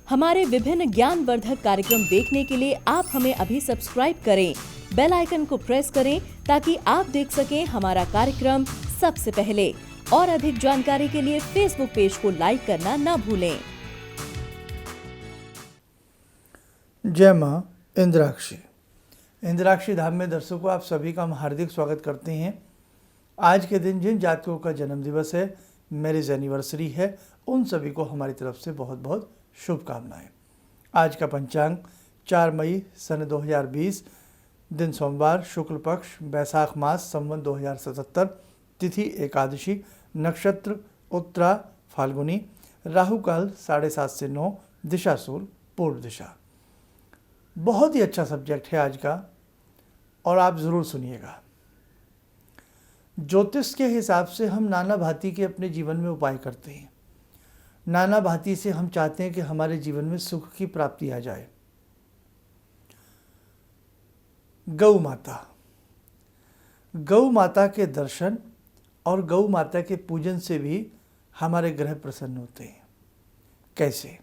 हमारे विभिन्न ज्ञानवर्धक कार्यक्रम देखने के लिए आप हमें अभी सब्सक्राइब करें, बेल आइकन को प्रेस करें ताकि आप देख सकें हमारा कार्यक्रम सबसे पहले। और अधिक जानकारी के लिए फेसबुक पेज को लाइक करना न भूलें। जय मां इंद्राक्षी। इंद्राक्षी धाम में दर्शकों आप सभी का हम हार्दिक स्वागत करते हैं। आज के दिन जिन जातकों का जन्म दिवस है, मैरिज एनिवर्सरी है, उन सभी को हमारी तरफ से बहुत बहुत शुभकामनाएं। आज का पंचांग 4 मई सन 2020, दिन सोमवार, शुक्ल पक्ष, बैसाख मास, संवत 2077, तिथि एकादशी, नक्षत्र उत्तरा फाल्गुनी, राहु काल 7:30 से 9, दिशा सूल पूर्व दिशा। बहुत ही अच्छा सब्जेक्ट है आज का और आप ज़रूर सुनिएगा। ज्योतिष के हिसाब से हम नाना भांति के अपने जीवन में उपाय करते हैं। नाना भांति से हम चाहते हैं कि हमारे जीवन में सुख की प्राप्ति आ जाए। गौ माता के दर्शन और गौ माता के पूजन से भी हमारे ग्रह प्रसन्न होते हैं। कैसे?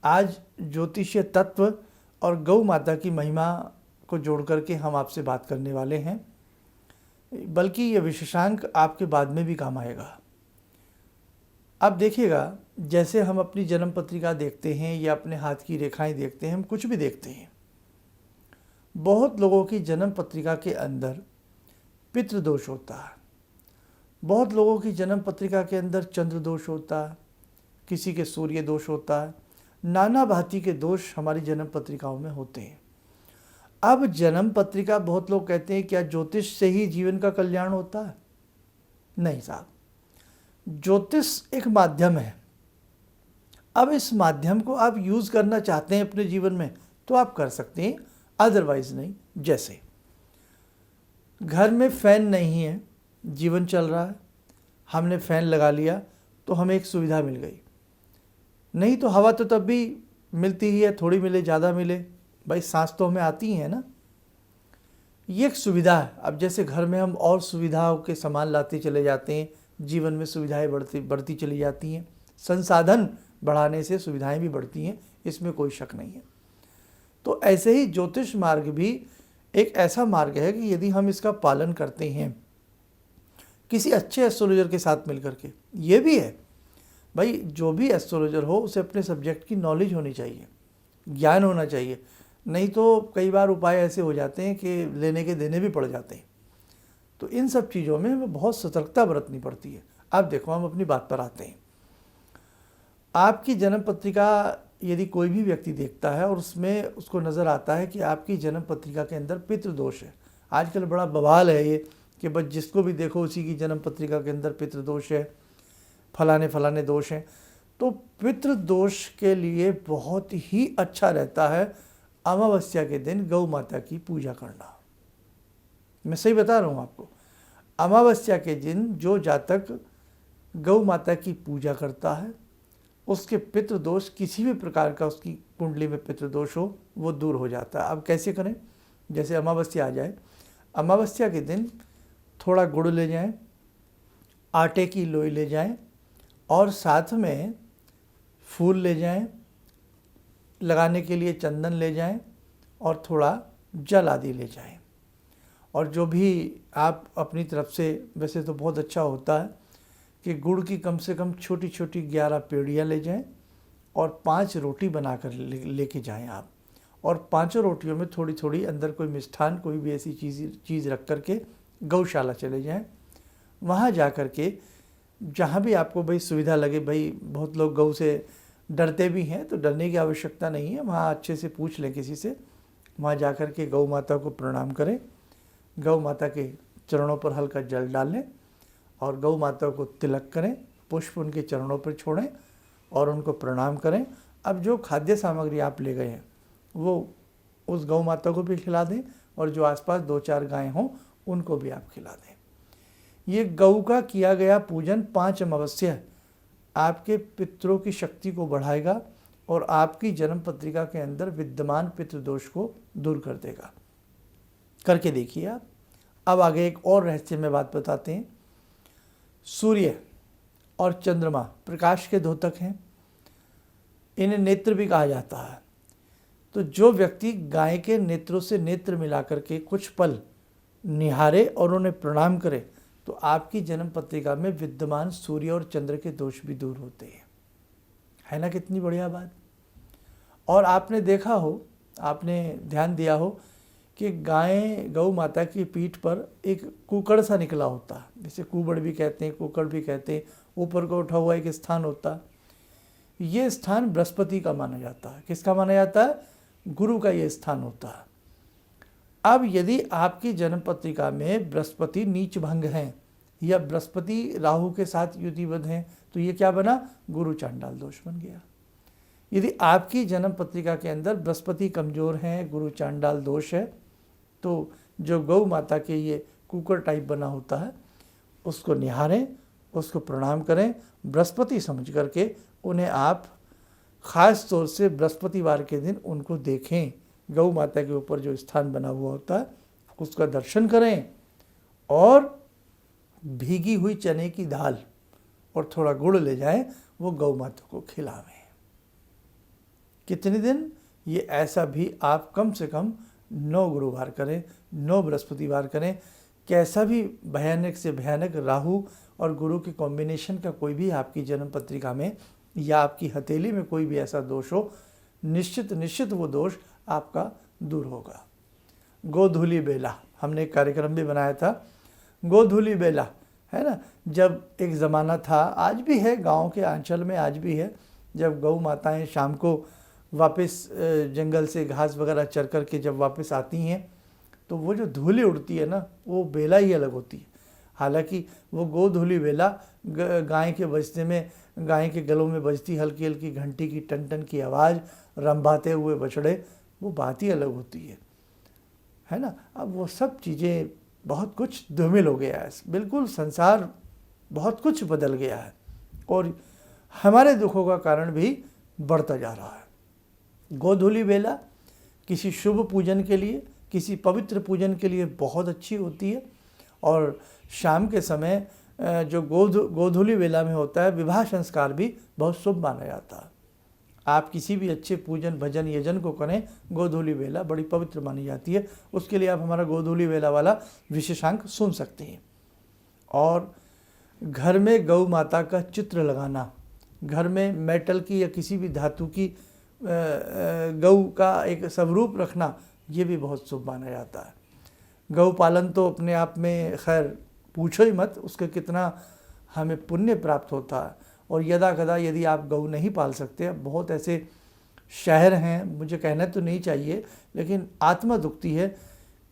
आज ज्योतिषीय तत्व और गौ माता की महिमा को जोड़ करके हम आपसे बात करने वाले हैं, बल्कि ये विशेषांक आपके बाद में भी काम आएगा। अब देखिएगा, जैसे हम अपनी जन्म पत्रिका देखते हैं या अपने हाथ की रेखाएं देखते हैं, हम कुछ भी देखते हैं, बहुत लोगों की जन्म पत्रिका के अंदर पितृदोष होता है, बहुत लोगों की जन्म पत्रिका के अंदर चंद्र दोष होता है, किसी के सूर्य दोष होता है, नाना भांति के दोष हमारी जन्म पत्रिकाओं में होते हैं। अब जन्म पत्रिका, बहुत लोग कहते हैं क्या ज्योतिष से ही जीवन का कल्याण होता है? नहीं साहब, ज्योतिष एक माध्यम है। अब इस माध्यम को आप यूज़ करना चाहते हैं अपने जीवन में तो आप कर सकते हैं, अदरवाइज नहीं। जैसे घर में फैन नहीं है, जीवन चल रहा है, हमने फ़ैन लगा लिया तो हमें एक सुविधा मिल गई। नहीं तो हवा तो तब भी मिलती ही है, थोड़ी मिले ज़्यादा मिले, भाई सांस तो हमें आती है ना। ये एक सुविधा है। अब जैसे घर में हम और सुविधाओं के सामान लाते चले जाते हैं, जीवन में सुविधाएं बढ़ती चली जाती हैं। संसाधन बढ़ाने से सुविधाएं भी बढ़ती हैं, इसमें कोई शक नहीं है। तो ऐसे ही ज्योतिष मार्ग भी एक ऐसा मार्ग है कि यदि हम इसका पालन करते हैं किसी अच्छे एस्ट्रोलॉजर के साथ मिलकर के, ये भी है भाई, जो भी एस्ट्रोलॉजर हो उसे अपने सब्जेक्ट की नॉलेज होनी चाहिए, ज्ञान होना चाहिए। नहीं तो कई बार उपाय ऐसे हो जाते हैं कि लेने के देने भी पड़ जाते हैं। तो इन सब चीज़ों में हमें बहुत सतर्कता बरतनी पड़ती है। अब देखो, हम अपनी बात पर आते हैं। आपकी जन्म पत्रिका यदि कोई भी व्यक्ति देखता है और उसमें उसको नज़र आता है कि आपकी जन्म पत्रिका के अंदर पितृदोष है। आजकल बड़ा बवाल है ये कि बस जिसको भी देखो उसी की जन्म पत्रिका के अंदर पितृदोष है, फलाने दोष हैं। तो पितृदोष के लिए बहुत ही अच्छा रहता है अमावस्या के दिन गौ माता की पूजा करना। मैं सही बता रहा हूँ आपको। अमावस्या के दिन जो जातक गौ माता की पूजा करता है, उसके पितृदोष, किसी भी प्रकार का उसकी कुंडली में पितृदोष हो, वो दूर हो जाता है। अब कैसे करें? जैसे अमावस्या आ जाए, अमावस्या के दिन थोड़ा गुड़ ले जाएं, आटे की लोई ले जाएं और साथ में फूल ले जाएं, लगाने के लिए चंदन ले जाएं और थोड़ा जल आदि ले जाएं। और जो भी आप अपनी तरफ से, वैसे तो बहुत अच्छा होता है कि गुड़ की कम से कम छोटी छोटी 11 पेड़ियाँ ले जाएं और 5 रोटी बनाकर लेके जाएं आप। और 5 रोटियों में थोड़ी थोड़ी अंदर कोई मिष्ठान, कोई भी ऐसी चीज़ रख करके गौशाला चले जाएं। वहाँ जा कर के जहाँ भी आपको भाई सुविधा लगे, भाई बहुत लोग गौ से डरते भी हैं, तो डरने की आवश्यकता नहीं है। वहाँ अच्छे से पूछ लें किसी से, वहाँ जा कर के गौ माता को प्रणाम करें, गौ माता के चरणों पर हल्का जल डालें और गौ माता को तिलक करें, पुष्प उनके चरणों पर छोड़ें और उनको प्रणाम करें। अब जो खाद्य सामग्री आप ले गए हैं वो उस गौ माता को भी खिला दें और जो आसपास 2-4 गायें हों उनको भी आप खिला दें। ये गौ का किया गया पूजन 5 अमावस्या आपके पितरों की शक्ति को बढ़ाएगा और आपकी जन्म पत्रिका के अंदर विद्यमान पितृदोष को दूर कर देगा। करके देखिए आप। अब आगे एक और रहस्यमय बात बताते हैं। सूर्य और चंद्रमा प्रकाश के द्योतक हैं। इन्हें नेत्र भी कहा जाता है। तो जो व्यक्ति गाय के नेत्रों से नेत्र मिलाकर के कुछ पल निहारे और उन्हें प्रणाम करे तो आपकी जन्म पत्रिका में विद्यमान सूर्य और चंद्र के दोष भी दूर होते हैं। है ना कितनी बढ़िया बात। और आपने देखा हो, आपने ध्यान दिया हो कि गौ माता की पीठ पर एक कुकड़ सा निकला होता है, जिसे कुबड़ भी कहते हैं, कुकड़ भी कहते हैं। ऊपर को उठा हुआ एक स्थान होता है। ये स्थान बृहस्पति का माना जाता है। किसका माना जाता है? गुरु का ये स्थान होता है। अब यदि आपकी जन्म पत्रिका में बृहस्पति नीच भंग हैं या बृहस्पति राहु के साथ युतिबद्ध हैं तो ये क्या बना? गुरु चांडाल दोष बन गया। यदि आपकी जन्म पत्रिका के अंदर बृहस्पति कमजोर हैं, गुरु चांडाल दोष है, तो जो गौ माता के ये कुकर टाइप बना होता है उसको निहारें, उसको प्रणाम करें, बृहस्पति समझ करके उन्हें आप ख़ास तौर से बृहस्पतिवार के दिन उनको देखें। गौ माता के ऊपर जो स्थान बना हुआ होता है उसका दर्शन करें और भीगी हुई चने की दाल और थोड़ा गुड़ ले जाएं, वो गौ माता को खिलावें। कितने दिन? ये ऐसा भी आप कम से कम 9 गुरुवार करें, 9 बृहस्पतिवार करें। कैसा भी भयानक से भयानक राहु और गुरु के कॉम्बिनेशन का कोई भी आपकी जन्म पत्रिका में या आपकी हथेली में कोई भी ऐसा दोष हो, निश्चित वो दोष आपका दूर होगा। गोधूली बेला, हमने एक कार्यक्रम भी बनाया था, गोधूली बेला, है ना। जब एक ज़माना था, आज भी है, गांव के आंचल में आज भी है, जब गौ माताएं शाम को वापस जंगल से घास वगैरह चर कर के जब वापस आती हैं तो वो जो धूली उड़ती है ना, वो बेला ही अलग होती है। हालांकि वो गोधूली बेला गाय के बजने में, गाय के गलों में बजती हल्की हल्की घंटी की टन टन की आवाज़, रंभाते हुए बछड़े, वो बात ही अलग होती है ना। अब वो सब चीज़ें, बहुत कुछ धूमिल हो गया है, बिल्कुल संसार बहुत कुछ बदल गया है और हमारे दुखों का कारण भी बढ़ता जा रहा है। गोधूली बेला किसी शुभ पूजन के लिए, किसी पवित्र पूजन के लिए बहुत अच्छी होती है। और शाम के समय जो गोधूली बेला में होता है, विवाह संस्कार भी बहुत शुभ माना जाता है। आप किसी भी अच्छे पूजन भजन यजन को करें, गोधूली बेला बड़ी पवित्र मानी जाती है। उसके लिए आप हमारा गोधूली बेला वाला विशेषांक सुन सकते हैं। और घर में गौ माता का चित्र लगाना, घर में मेटल की या किसी भी धातु की गौ का एक स्वरूप रखना, ये भी बहुत शुभ माना जाता है। गौ पालन तो अपने आप में खैर पूछो ही मत, उसका कितना हमें पुण्य प्राप्त होता है। और यदा कदा यदि आप गौ नहीं पाल सकते, बहुत ऐसे शहर हैं, मुझे कहना तो नहीं चाहिए लेकिन आत्मा दुखती है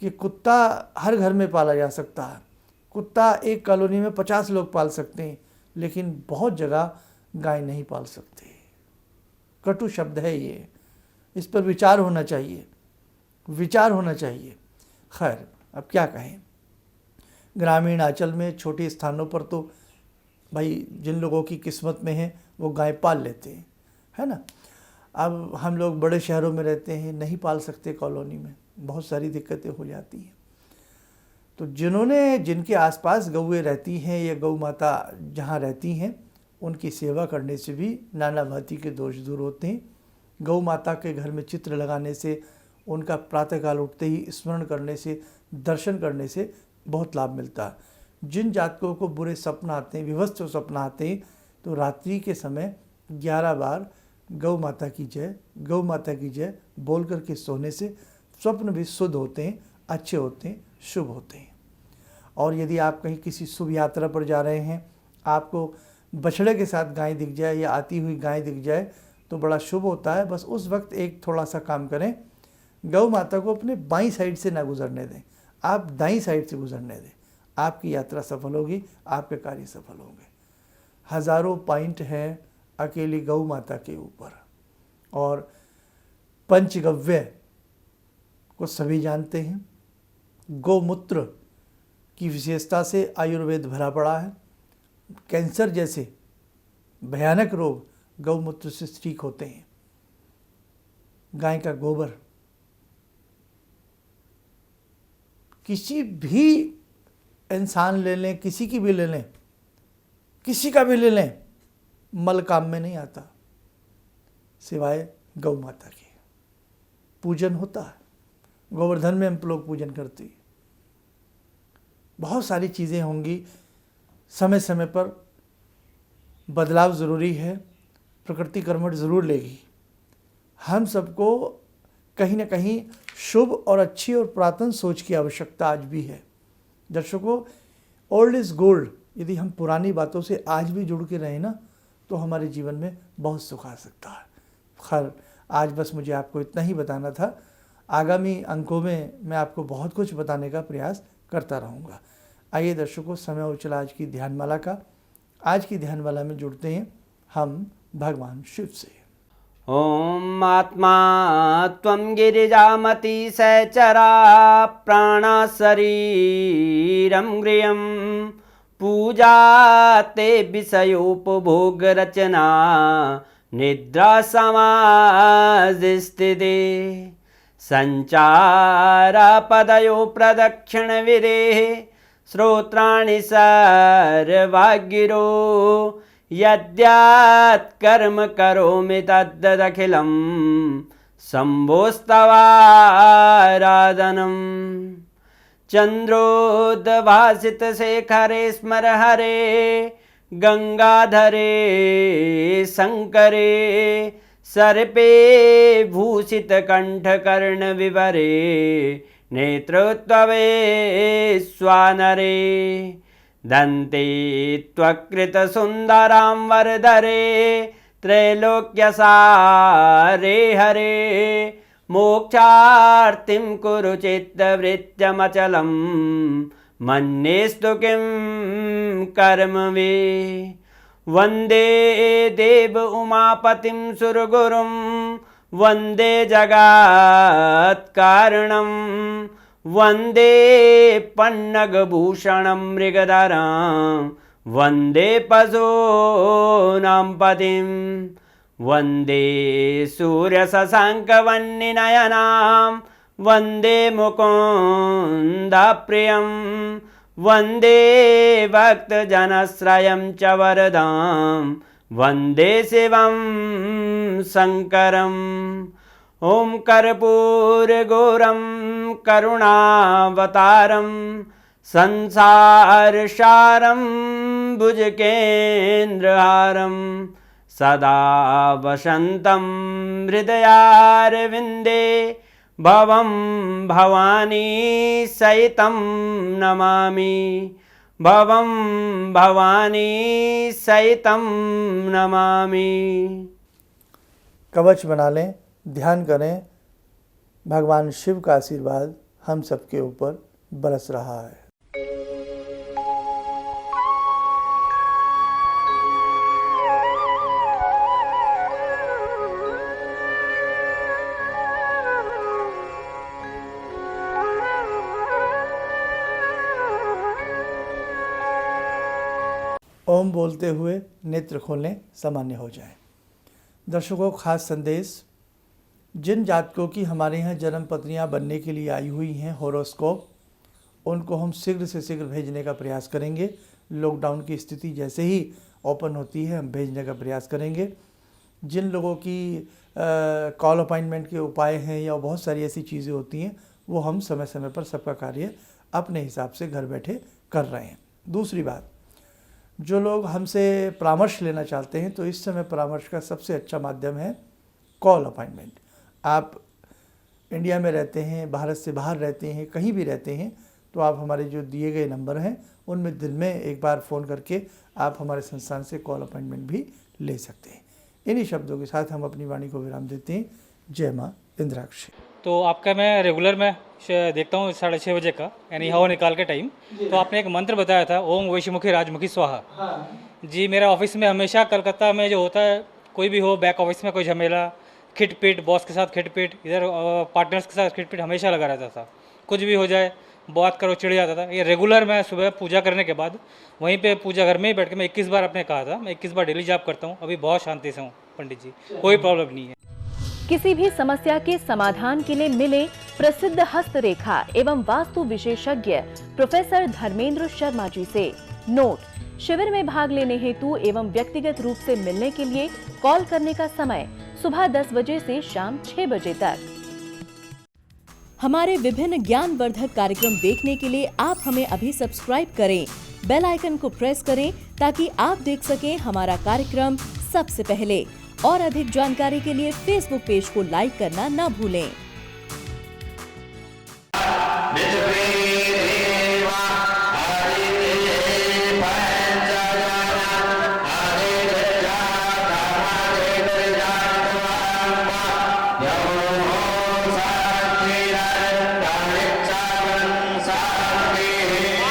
कि कुत्ता हर घर में पाला जा सकता है। कुत्ता एक कॉलोनी में 50 लोग पाल सकते हैं, लेकिन बहुत जगह गाय नहीं पाल सकते। कटु शब्द है ये, इस पर विचार होना चाहिए, विचार होना चाहिए। खैर, अब क्या कहें, ग्रामीण आंचल में छोटे स्थानों पर तो भाई जिन लोगों की किस्मत में है वो गाय पाल लेते हैं, है ना। अब हम लोग बड़े शहरों में रहते हैं, नहीं पाल सकते, कॉलोनी में बहुत सारी दिक्कतें हो जाती हैं। तो जिनके आसपास गौएँ रहती हैं या गौ माता जहाँ रहती हैं, उनकी सेवा करने से भी नाना भांति के दोष दूर होते हैं। गौ माता के घर में चित्र लगाने से, उनका प्रातःकाल उठते ही स्मरण करने से, दर्शन करने से बहुत लाभ मिलता है। जिन जातकों को बुरे सपना आते हैं, विभत्स सपना आते हैं, तो रात्रि के समय 11 बार गौ माता की जय, गौ माता की जय बोल करके सोने से स्वप्न भी शुद्ध होते हैं, अच्छे होते हैं, शुभ होते हैं। और यदि आप कहीं किसी शुभ यात्रा पर जा रहे हैं, आपको बछड़े के साथ गाय दिख जाए या आती हुई गाय दिख जाए तो बड़ा शुभ होता है। बस उस वक्त एक थोड़ा सा काम करें, गौ माता को अपने बाईं साइड से ना गुजरने दें, आप दाईं साइड से गुजरने दें। आपकी यात्रा सफल होगी, आपके कार्य सफल होंगे। हज़ारों पॉइंट हैं अकेली गौ माता के ऊपर। और पंचगव्य को सभी जानते हैं, गौमूत्र की विशेषता से आयुर्वेद भरा पड़ा है। कैंसर जैसे भयानक रोग गौमूत्र से ठीक होते हैं। गाय का गोबर, किसी भी इंसान ले लें, किसी की भी ले लें, किसी का भी ले लें, मल काम में नहीं आता। सिवाय गौ माता के। पूजन होता है, गोवर्धन में हम लोग पूजन करते हैं। बहुत सारी चीज़ें होंगी, समय समय पर बदलाव ज़रूरी है, प्रकृति कर्मठ ज़रूर लेगी। हम सबको कहीं ना कहीं शुभ और अच्छी और पुरातन सोच की आवश्यकता आज भी है। दर्शकों, ओल्ड इज़ गोल्ड। यदि हम पुरानी बातों से आज भी जुड़ के रहें ना, तो हमारे जीवन में बहुत सुख आ सकता है। खैर, आज बस मुझे आपको इतना ही बताना था। आगामी अंकों में मैं आपको बहुत कुछ बताने का प्रयास करता रहूँगा। आइए दर्शकों, समय हो चला आज की ध्यानमाला का। आज की ध्यानमाला में जुड़ते हैं हम भगवान शिव से। ॐ आत्मा त्वं गिरिजामति सहचरा प्राणा शरीरं गृहं पूजा ते विषयोपभोगरचना निद्रा समाधिस्थिते सञ्चारपदयो प्रदक्षिणविधेः श्रोत्राणि सर्वागिरो यद्यात् कर्म करोमि तद्दखिलं शम्भोस्तवाराधनम् चन्द्रोद्भासितशेखरे स्मर हरे गंगाधरे शंकरे सर्पे भूषितकण्ठकर्णविवरे नेत्रोत्तवे स्वानरे दन्ते त्वकृतसुन्दरां वरदरे त्रैलोक्यसारे हरे मोक्षार्तिं कुरु चित्तवृत्त्यमचलं मन्येस्तु किं कर्म वे वन्दे देव उमापतिं सुरगुरुं वन्दे जगत्कारणं वन्दे पन्नगभूषणं मृगधरं वन्दे पशूनां पतिं वन्दे सूर्यशशाङ्कवह्निनयनां वन्दे मुकुन्दप्रियं वन्दे भक्तजनश्रयं च वरदां वन्दे शिवं शङ्करम् ॐ कर्पूरगौरं करुणावतारं संसारसारं भुजगेन्द्रहारं सदा वसन्तं हृदयारविन्दे भवं भवानी सहितं नमामि भवं भवानी सहितं नमामि। कवच बना लें, ध्यान करें। भगवान शिव का आशीर्वाद हम सबके ऊपर बरस रहा है। ओम बोलते हुए नेत्र खोलें, सामान्य हो जाएं। दर्शकों, खास संदेश। जिन जातकों की हमारे यहाँ जन्म पत्रियाँ बनने के लिए आई हुई हैं, हॉरोस्कोप, उनको हम शीघ्र से शीघ्र भेजने का प्रयास करेंगे। लॉकडाउन की स्थिति जैसे ही ओपन होती है, हम भेजने का प्रयास करेंगे। जिन लोगों की कॉल अपॉइंटमेंट के उपाय हैं या बहुत सारी ऐसी चीज़ें होती हैं, वो हम समय समय पर सबका कार्य अपने हिसाब से घर बैठे कर रहे हैं। दूसरी बात, जो लोग हमसे परामर्श लेना चाहते हैं, तो इस समय परामर्श का सबसे अच्छा माध्यम है कॉल अपॉइंटमेंट। आप इंडिया में रहते हैं, भारत से बाहर रहते हैं, कहीं भी रहते हैं, तो आप हमारे जो दिए गए नंबर हैं उनमें दिन में एक बार फ़ोन करके आप हमारे संस्थान से कॉल अपॉइंटमेंट भी ले सकते हैं। इन्हीं शब्दों के साथ हम अपनी वाणी को विराम देते हैं। जय माँ इंद्राक्षी। तो आपका मैं रेगुलर में देखता हूँ 6:30 बजे का, यानी हवा निकाल के टाइम। तो आपने एक मंत्र बताया था, ओम वैश्यमुखी राजमुखी स्वाहा। जी, मेरा ऑफिस में हमेशा कलकत्ता में जो होता है, कोई भी हो, बैक ऑफिस में कोई झमेला, खिटपिट, बॉस के साथ खिटपिट, इधर पार्टनर्स के साथ खिटपिट हमेशा लगा रहता था। कुछ भी हो जाए, बात करो, चिढ़ जाता था। ये रेगुलर मैं सुबह पूजा करने के बाद वहीं पे पूजा घर में ही बैठ के मैं 21 बार आपने कहा था, मैं 21 बार डेली जाप करता हूँ। अभी बहुत शांति से हूँ पंडित जी, कोई प्रॉब्लम नहीं है। किसी भी समस्या के समाधान के लिए मिले प्रसिद्ध हस्तरेखा एवं वास्तु विशेषज्ञ प्रोफेसर धर्मेंद्र शर्मा जी से। नोट: शिविर में भाग लेने हेतु एवं व्यक्तिगत रूप से मिलने के लिए कॉल करने का समय सुबह 10 बजे से शाम 6 बजे तक। हमारे विभिन्न ज्ञानवर्धक कार्यक्रम देखने के लिए आप हमें अभी सब्सक्राइब करें, बेल आइकन को प्रेस करें ताकि आप देख सकें हमारा कार्यक्रम सबसे पहले। और अधिक जानकारी के लिए फेसबुक पेज को लाइक करना न भूलें।